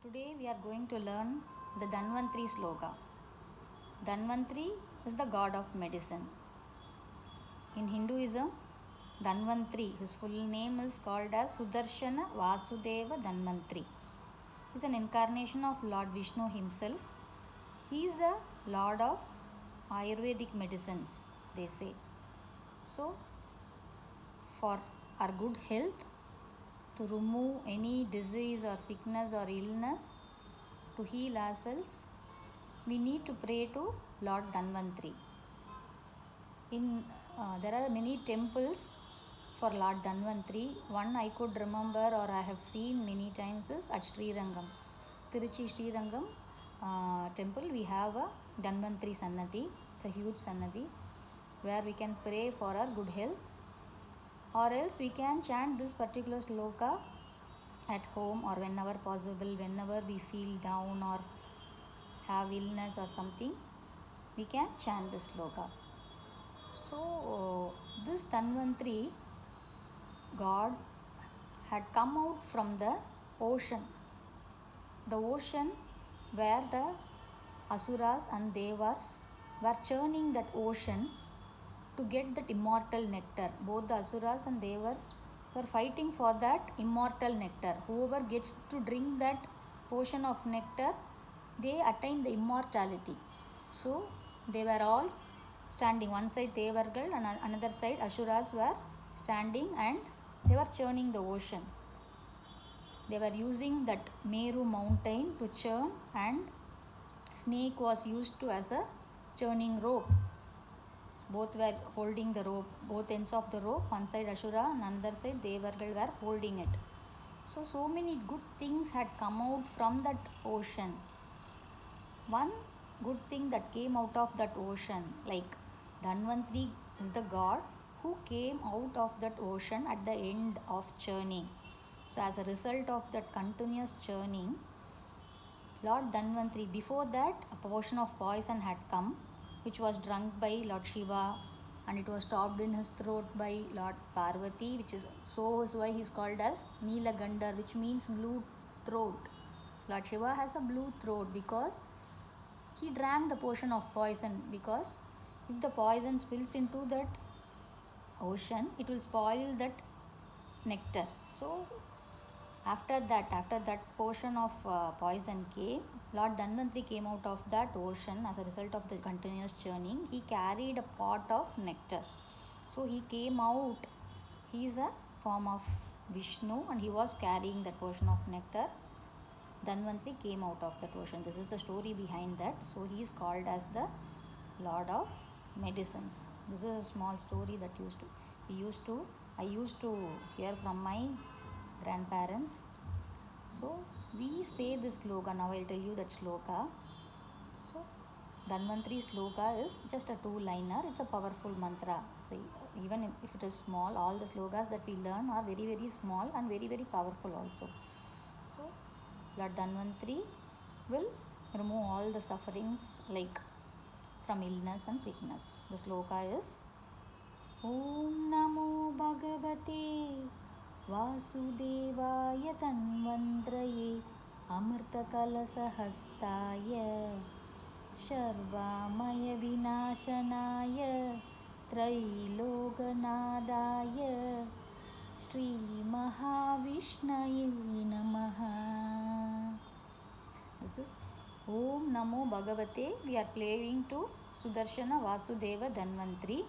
Today we are going to learn the Dhanvantri sloka. Dhanvantri is the god of medicine. In Hinduism, Dhanvantri, his full name is called as Sudarshana Vasudeva Dhanvantri. He is an incarnation of Lord Vishnu himself. He is the lord of Ayurvedic medicines, they say. So, for our good health, to remove any disease or sickness or illness, to heal ourselves, we need to pray to Lord Dhanvantri. There are many temples for Lord Dhanvantri. One I could remember or I have seen many times is at Srirangam. Tiruchi Srirangam temple, we have a Dhanvantri Sannadhi. It's a huge Sannadhi where we can pray for our good health, or else we can chant this particular sloka at home or whenever possible, whenever we feel down or have illness or something, we can chant this sloka. So this Dhanvantri god had come out from the ocean where the Asuras and Devas were churning that ocean to get that immortal nectar. Both the Asuras and Devas were fighting for that immortal nectar. Whoever gets to drink that portion of nectar, they attain the immortality. So they were all standing. One side Devargal and another side Asuras were standing, and they were churning the ocean. They were using that Meru mountain to churn, and snake was used to as a churning rope. Both were holding the rope, both ends of the rope. One side Ashura and another side Devargal were holding it. So many good things had come out from that ocean. One good thing that came out of that ocean, like Dhanvantri is the god who came out of that ocean at the end of churning. So as a result of that continuous churning, Lord Dhanvantri, before that a portion of poison had come, which was drunk by Lord Shiva, and it was stopped in his throat by Lord Parvati, which is why he is called as Neelagandhar, which means blue throat. Lord Shiva has a blue throat because he drank the portion of poison, because if the poison spills into that ocean, it will spoil that nectar. So after that portion of poison came, Lord Dhanvantri came out of that ocean as a result of the continuous churning. He carried a pot of nectar. So he came out. He is a form of Vishnu and he was carrying that portion of nectar. Dhanvantri came out of that ocean. This is the story behind that. So he is called as the Lord of Medicines. This is a small story that I used to hear from my grandparents. So we say this sloka. Now I'll tell you that sloka. So Dhanvantri sloka is just a 2-liner. It's a powerful mantra. So even if it is small, all the slokas that we learn are very, very small and very, very powerful also. So Lord Dhanvantri will remove all the sufferings like from illness and sickness. The sloka is Om Namo Bhagavate Vasudevaya Dhanvantraye Amrtakalasahastaya Sharvamaya Vinashanaya Trailoganadaya Shri Mahavishnaye Namaha. This is Om Namo Bhagavate. We are playing to Sudarshana Vasudeva Dhanvantri.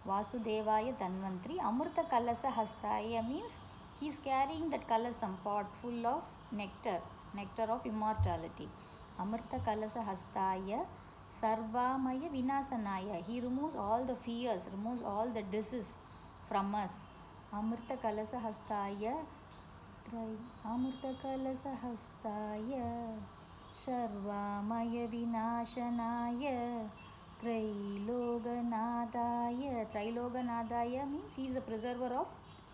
Vasudevaya Dhanvantri. Amrta Kalasa Hastaya means he is carrying that kalasam pot full of nectar of immortality. Amrta Kalasa Hastaya Sarvamaya Vinasanaya. He removes all the fears, removes all the disease from us. Amrta Kalasa Hastaya Amrta Kalasa Hastaya Sarvamaya Vinashanaya Trailoganadaya. Trailoganadaya means he is the preserver of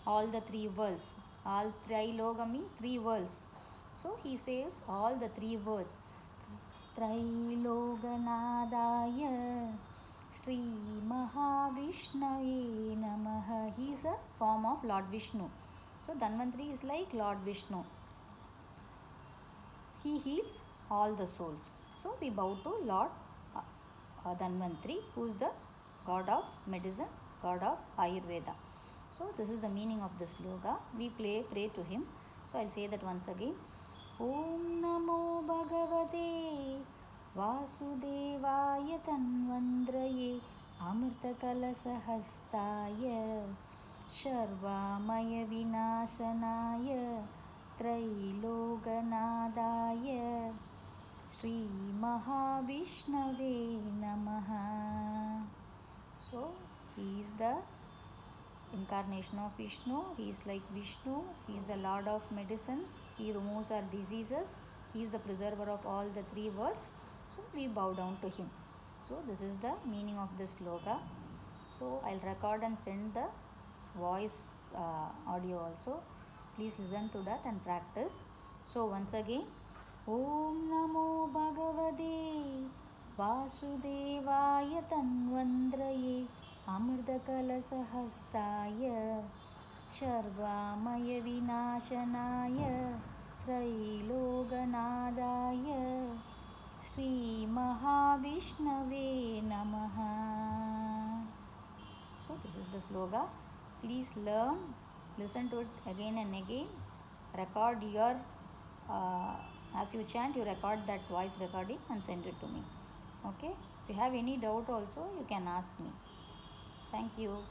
all the 3 worlds. All Trailoga means 3 worlds. So he saves all the 3 worlds. Trailoganadaya Sri Mahavishnaye Namaha. He is a form of Lord Vishnu. So Dhanvantri is like Lord Vishnu. he heals all the souls. So we bow to Lord Dhanvantri, who is the god of medicines, god of Ayurveda. So this is the meaning of this sloka. We pray to him. So I'll say that once again. Om Namo Bhagavate Vasudevaya Tanvandraye Amrtakalasahastaya Sharvamaya Vinashanaya Trailoganadaya Sri Mahavishnave Namaha. So he is the incarnation of Vishnu. He is like Vishnu. He is the Lord of medicines. He removes our diseases. He is the preserver of all the three worlds. So we bow down to him. So this is the meaning of this sloka. So I'll record and send the voice audio also. Please listen to that and practice. So once again, Om Namo Bhagavate Vasudevaya Tanvandraye Amrtakalasahastaya Sharvamaya Vinashanaya Trailoganadaya Sri Mahavishnave Namaha. So this is the sloka. Please learn, listen to it again and again. Record your, as you chant, you record that voice recording and send it to me. Okay? If you have any doubt also, you can ask me. Thank you.